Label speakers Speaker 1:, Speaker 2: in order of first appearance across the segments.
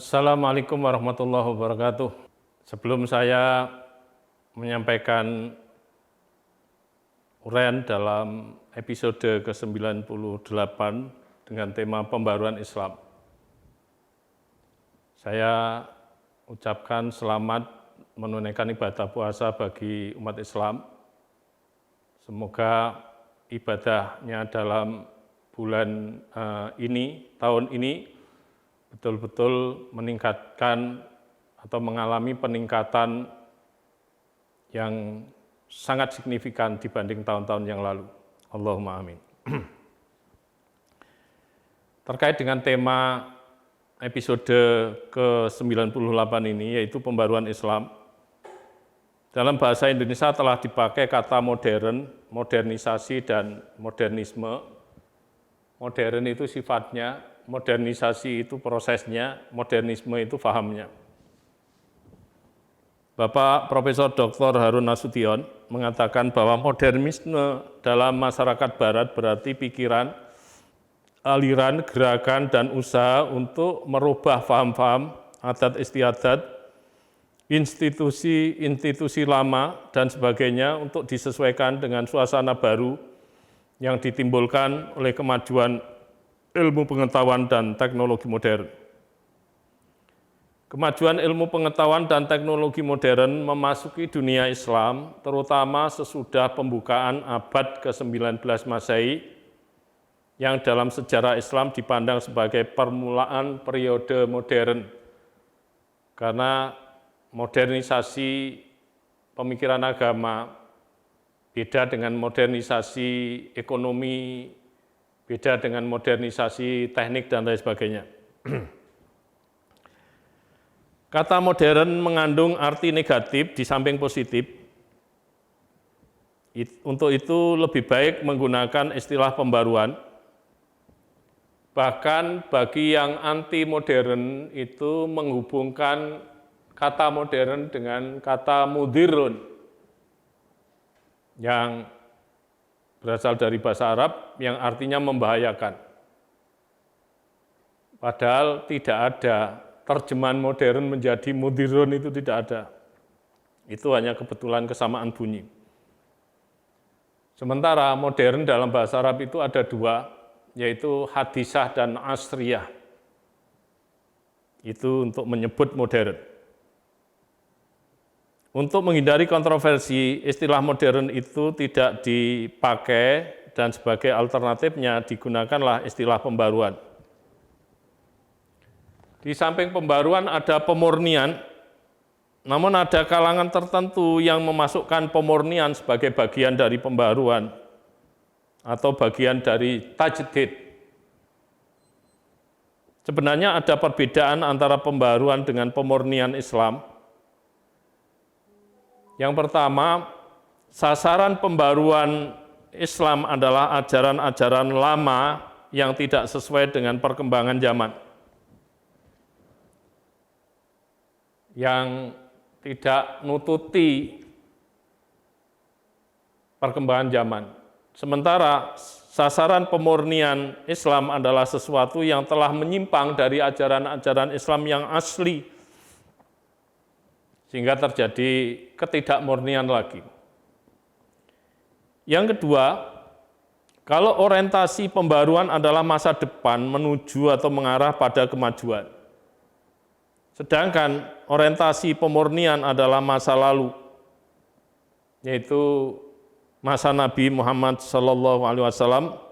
Speaker 1: Assalamualaikum warahmatullahi wabarakatuh. Sebelum saya menyampaikan uraian dalam episode ke-98 dengan tema pembaruan Islam, saya ucapkan selamat menunaikan ibadah puasa bagi umat Islam. Semoga ibadahnya dalam bulan tahun ini, betul-betul meningkatkan atau mengalami peningkatan yang sangat signifikan dibanding tahun-tahun yang lalu. Allahumma amin. Terkait dengan tema episode ke-98 ini, yaitu pembaruan Islam, dalam bahasa Indonesia telah dipakai kata modern, modernisasi, dan modernisme. Modern itu sifatnya, modernisasi itu prosesnya, modernisme itu fahamnya. Bapak Profesor Dr. Harun Nasution mengatakan bahwa modernisme dalam masyarakat Barat berarti pikiran, aliran, gerakan, dan usaha untuk merubah faham-faham, adat istiadat, institusi lama, dan sebagainya untuk disesuaikan dengan suasana baru yang ditimbulkan oleh kemajuan ilmu pengetahuan dan teknologi modern. Kemajuan ilmu pengetahuan dan teknologi modern memasuki dunia Islam, terutama sesudah pembukaan abad ke-19 Masehi, yang dalam sejarah Islam dipandang sebagai permulaan periode modern. Karena modernisasi pemikiran agama beda dengan modernisasi ekonomi, beda dengan modernisasi teknik, dan lain sebagainya. Kata modern mengandung arti negatif di samping positif. Untuk itu lebih baik menggunakan istilah pembaruan. Bahkan bagi yang anti modern itu menghubungkan kata modern dengan kata mudirun, yang berasal dari bahasa Arab yang artinya membahayakan. Padahal tidak ada terjemahan modern menjadi mudirun, itu tidak ada. Itu hanya kebetulan kesamaan bunyi. Sementara modern dalam bahasa Arab itu ada dua, yaitu hadisah dan asriyah. Itu untuk menyebut modern. Untuk menghindari kontroversi, istilah modern itu tidak dipakai dan sebagai alternatifnya digunakanlah istilah pembaruan. Di samping pembaruan ada pemurnian, namun ada kalangan tertentu yang memasukkan pemurnian sebagai bagian dari pembaruan atau bagian dari tajdid. Sebenarnya ada perbedaan antara pembaruan dengan pemurnian Islam. Yang pertama, sasaran pembaruan Islam adalah ajaran-ajaran lama yang tidak sesuai dengan perkembangan zaman, yang tidak nututi perkembangan zaman. Sementara sasaran pemurnian Islam adalah sesuatu yang telah menyimpang dari ajaran-ajaran Islam yang asli, sehingga terjadi ketidakmurnian lagi. Yang kedua, kalau orientasi pembaruan adalah masa depan menuju atau mengarah pada kemajuan, sedangkan orientasi pemurnian adalah masa lalu, yaitu masa Nabi Muhammad SAW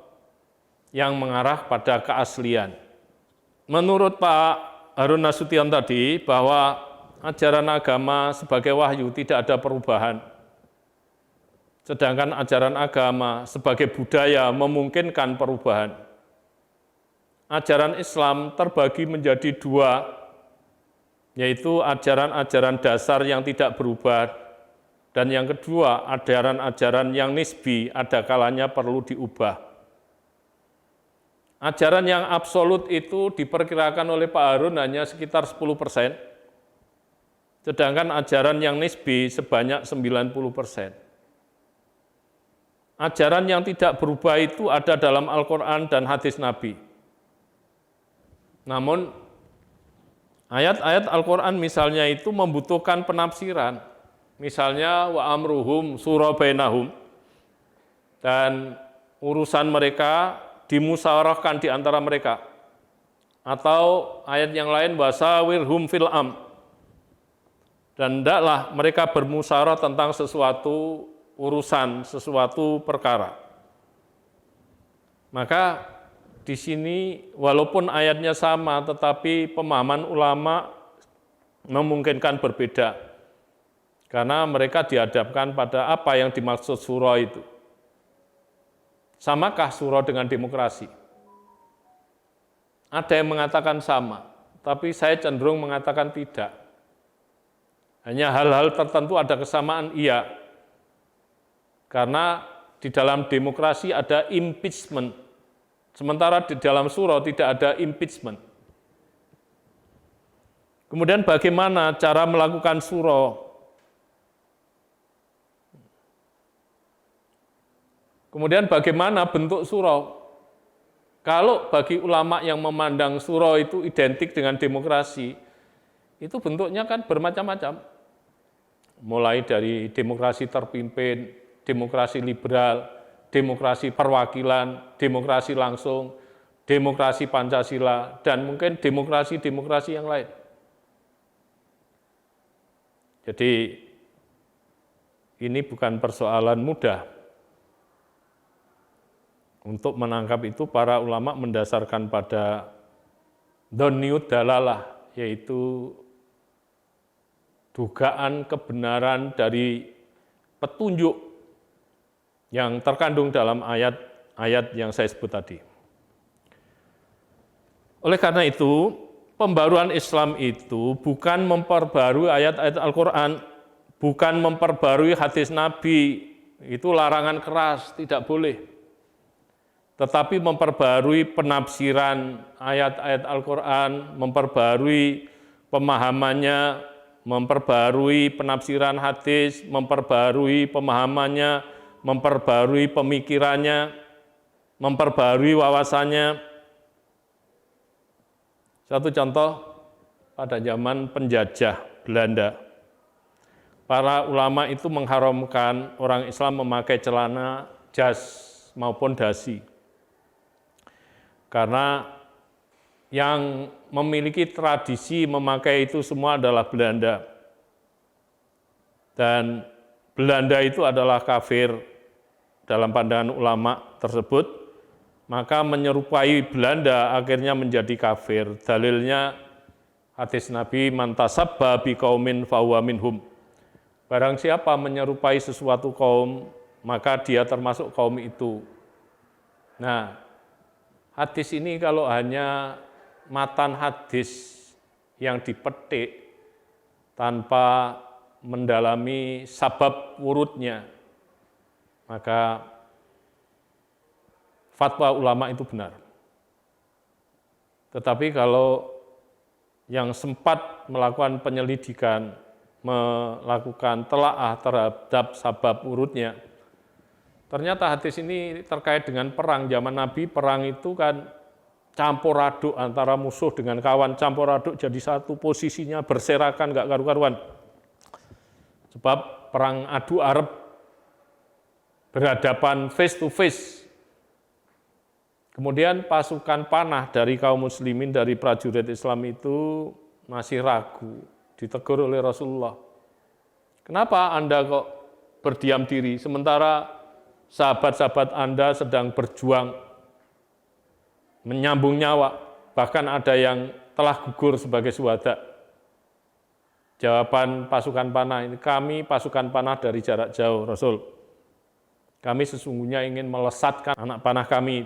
Speaker 1: yang mengarah pada keaslian. Menurut Pak Harun Nasution tadi, bahwa ajaran agama sebagai wahyu tidak ada perubahan. Sedangkan ajaran agama sebagai budaya memungkinkan perubahan. Ajaran Islam terbagi menjadi dua, yaitu ajaran-ajaran dasar yang tidak berubah, dan yang kedua, ajaran-ajaran yang nisbi, ada kalanya perlu diubah. Ajaran yang absolut itu diperkirakan oleh Pak Harun hanya sekitar 10%, sedangkan ajaran yang nisbi sebanyak 90%. Ajaran yang tidak berubah itu ada dalam Al-Quran dan hadis Nabi. Namun, Ayat-ayat Al-Quran misalnya itu membutuhkan penafsiran. Misalnya wa amruhum sura bainahum, dan urusan mereka dimusyawarahkan di antara mereka. Atau ayat yang lain wasawirhum fil dan hendaklah mereka bermusyawarah tentang sesuatu urusan, sesuatu perkara. Maka di sini walaupun ayatnya sama, tetapi pemahaman ulama memungkinkan berbeda. Karena mereka dihadapkan pada apa yang dimaksud surah itu. Samakah surah dengan demokrasi? Ada yang mengatakan sama, tapi saya cenderung mengatakan tidak. Hanya hal-hal tertentu ada kesamaan, iya. Karena di dalam demokrasi ada impeachment, sementara di dalam surah tidak ada impeachment. Kemudian bagaimana cara melakukan surah? Kemudian bagaimana bentuk surah? Kalau bagi ulama yang memandang surah itu identik dengan demokrasi, itu bentuknya kan bermacam-macam. Mulai dari demokrasi terpimpin, demokrasi liberal, demokrasi perwakilan, demokrasi langsung, demokrasi Pancasila, dan mungkin demokrasi-demokrasi yang lain. Jadi ini bukan persoalan mudah. Untuk menangkap itu para ulama mendasarkan pada dhonniud dalalah, yaitu dugaan kebenaran dari petunjuk yang terkandung dalam ayat-ayat yang saya sebut tadi. Oleh karena itu, pembaruan Islam itu bukan memperbarui ayat-ayat Al-Quran, bukan memperbarui hadis Nabi, itu larangan keras, tidak boleh. Tetapi memperbarui penafsiran ayat-ayat Al-Quran, memperbarui pemahamannya, memperbarui penafsiran hadis, memperbarui pemahamannya, memperbarui pemikirannya, memperbarui wawasannya. Satu contoh, pada zaman penjajah Belanda, para ulama itu mengharamkan orang Islam memakai celana jas maupun dasi. Karena yang memiliki tradisi memakai itu semua adalah Belanda. Dan Belanda itu adalah kafir dalam pandangan ulama tersebut, maka menyerupai Belanda akhirnya menjadi kafir. Dalilnya hadis Nabi, man tasabba biqaumin fahuwa minhum. Barang siapa menyerupai sesuatu kaum, maka dia termasuk kaum itu. Nah, hadis ini kalau hanya matan hadis yang dipetik tanpa mendalami sabab wurudnya, maka fatwa ulama itu benar. Tetapi kalau yang sempat melakukan penyelidikan, melakukan telaah terhadap sabab wurudnya, ternyata hadis ini terkait dengan perang. Zaman Nabi, perang itu kan campur aduk antara musuh dengan kawan, campur aduk jadi satu, posisinya berserakan, nggak karu-karuan. Sebab perang adu Arab berhadapan face to face. Kemudian pasukan panah dari kaum muslimin, dari prajurit Islam itu masih ragu, ditegur oleh Rasulullah. Kenapa Anda kok berdiam diri, sementara sahabat-sahabat Anda sedang berjuang, menyambung nyawa, bahkan ada yang telah gugur sebagai syuhada. Jawaban pasukan panah ini, kami pasukan panah dari jarak jauh, Rasul. Kami sesungguhnya ingin melesatkan anak panah kami.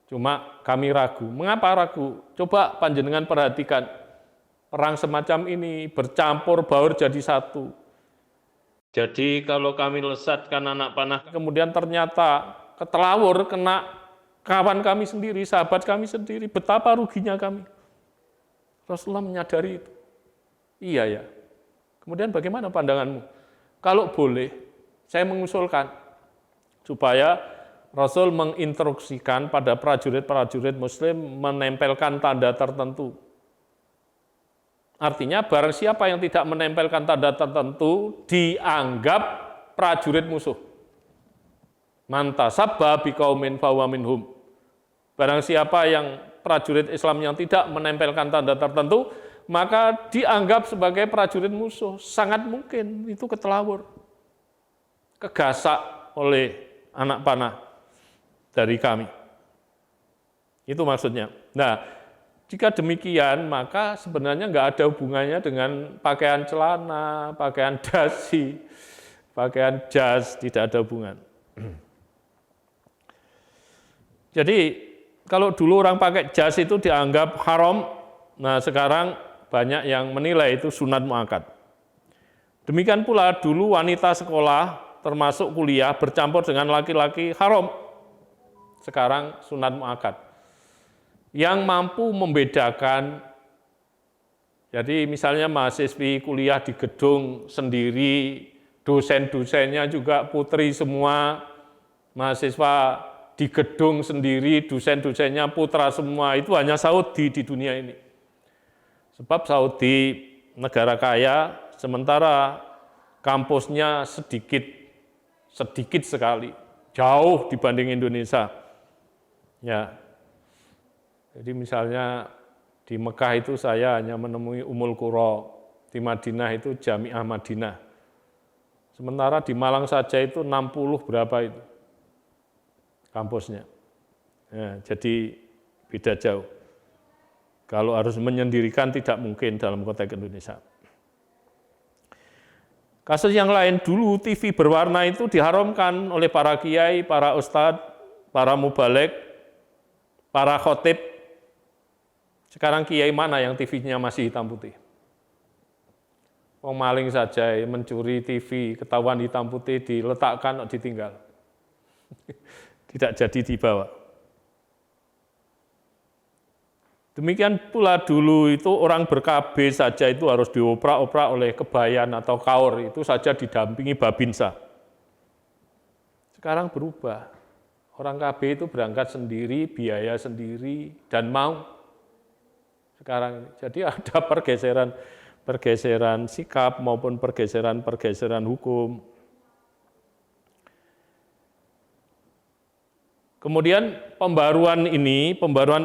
Speaker 1: Cuma kami ragu. Mengapa ragu? Coba panjenengan perhatikan, perang semacam ini bercampur baur jadi satu. Jadi kalau kami lesatkan anak panah, kemudian ternyata ketelawur kena kawan kami sendiri, sahabat kami sendiri, betapa ruginya kami. Rasulullah menyadari itu. Iya ya. Kemudian bagaimana pandanganmu? Kalau boleh, saya mengusulkan supaya Rasul menginstruksikan pada prajurit-prajurit muslim menempelkan tanda tertentu. Artinya barang siapa yang tidak menempelkan tanda tertentu dianggap prajurit musuh. Man tasabba biqaumin fahuwa minhum. Barang siapa yang prajurit Islam yang tidak menempelkan tanda tertentu, maka dianggap sebagai prajurit musuh. Sangat mungkin itu ketelawur, kegasak oleh anak panah dari kami. Itu maksudnya. Nah, jika demikian, maka sebenarnya nggak ada hubungannya dengan pakaian celana, pakaian dasi, pakaian jas, tidak ada hubungan. Jadi, kalau dulu orang pakai jas itu dianggap haram, nah sekarang banyak yang menilai itu sunat muakkad. Demikian pula dulu wanita sekolah, termasuk kuliah, bercampur dengan laki-laki haram. Sekarang sunat muakkad. Yang mampu membedakan, jadi misalnya mahasiswi kuliah di gedung sendiri, dosen-dosennya juga putri semua, mahasiswa di gedung sendiri, dosen-dosennya putra semua, itu hanya Saudi di dunia ini. Sebab Saudi negara kaya, sementara kampusnya sedikit sekali, jauh dibanding Indonesia. Ya. Jadi misalnya di Mekah itu saya hanya menemui Ummul Qura, di Madinah itu Jami'ah Madinah. Sementara di Malang saja itu 60 berapa itu kampusnya. Ya, jadi beda jauh. Kalau harus menyendirikan tidak mungkin dalam konteks Indonesia. Kasus yang lain dulu TV berwarna itu diharamkan oleh para kiai, para ustadz, para mubalek, para khotib. Sekarang kiai mana yang TV-nya masih hitam putih? Wong maling saja mencuri TV, ketahuan hitam putih, diletakkan, ditinggal. Tidak jadi dibawa. Demikian pula dulu itu orang ber-KB saja itu harus dioprak-oprak oleh kebayan atau kaur, itu saja didampingi babinsa. Sekarang berubah. Orang KB itu berangkat sendiri, biaya sendiri, dan mau. Sekarang jadi ada pergeseran sikap maupun pergeseran hukum. Kemudian pembaruan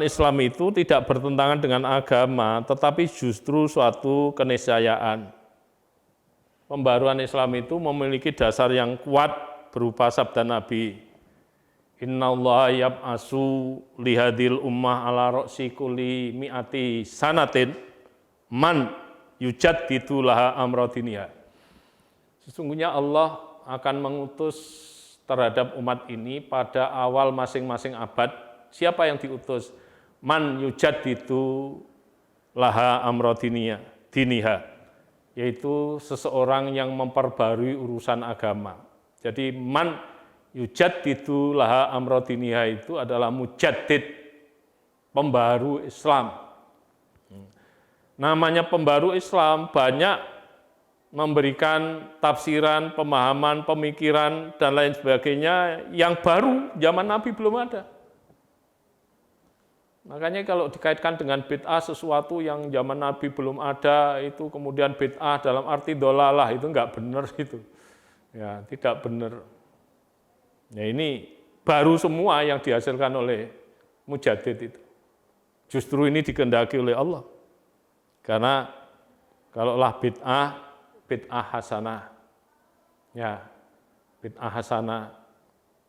Speaker 1: Islam itu tidak bertentangan dengan agama, tetapi justru suatu keniscayaan. Pembaruan Islam itu memiliki dasar yang kuat berupa sabda Nabi. Innallaha yab'asu lihadil ummah ala ro'si kulli mi'ati sanatin man yujaddidu laha amradiniha. Sesungguhnya Allah akan mengutus terhadap umat ini pada awal masing-masing abad. Siapa yang diutus? Man yujaddidu laha amradiniha, yaitu seseorang yang memperbarui urusan agama. Jadi man yujaddidu laha amradiniha itu adalah mujaddid, pembaru Islam. Namanya pembaru Islam banyak memberikan tafsiran, pemahaman, pemikiran, dan lain sebagainya yang baru, zaman Nabi belum ada. Makanya kalau dikaitkan dengan bid'ah sesuatu yang zaman Nabi belum ada, itu kemudian bid'ah dalam arti dolalah, itu enggak benar itu. Ya, tidak benar. Ya ini baru semua yang dihasilkan oleh mujaddid itu. Justru ini dikehendaki oleh Allah. Karena kalaulah bid'ah hasanah, ya bid'ah hasanah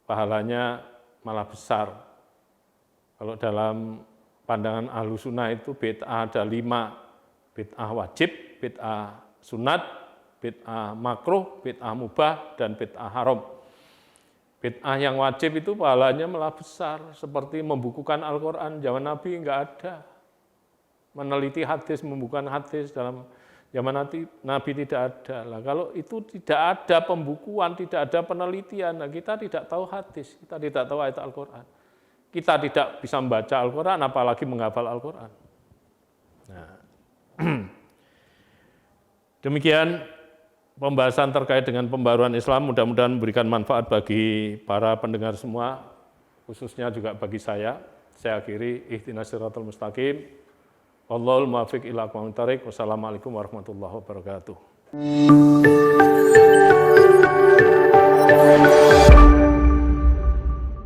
Speaker 1: pahalanya malah besar. Kalau dalam pandangan Ahlus Sunnah itu bid'ah ada 5, bid'ah wajib, bid'ah sunat, bid'ah makruh, bid'ah mubah, dan bid'ah haram. Bid'ah yang wajib itu pahalanya malah besar, seperti membukukan Al-Quran, zaman Nabi enggak ada. Meneliti hadis, membukukan hadis dalam zaman Nabi tidak ada. Lah, kalau itu tidak ada pembukuan, tidak ada penelitian, nah kita tidak tahu hadis, kita tidak tahu ayat Al-Quran. Kita tidak bisa membaca Al-Quran, apalagi menghafal Al-Quran. Nah, demikian pembahasan terkait dengan pembaruan Islam, mudah-mudahan memberikan manfaat bagi para pendengar semua, khususnya juga bagi saya. Saya akhiri, ihdinas siratal mustaqim. Wallahul muwaffiq ila aqwamit thoriq. Wassalamualaikum warahmatullahi wabarakatuh.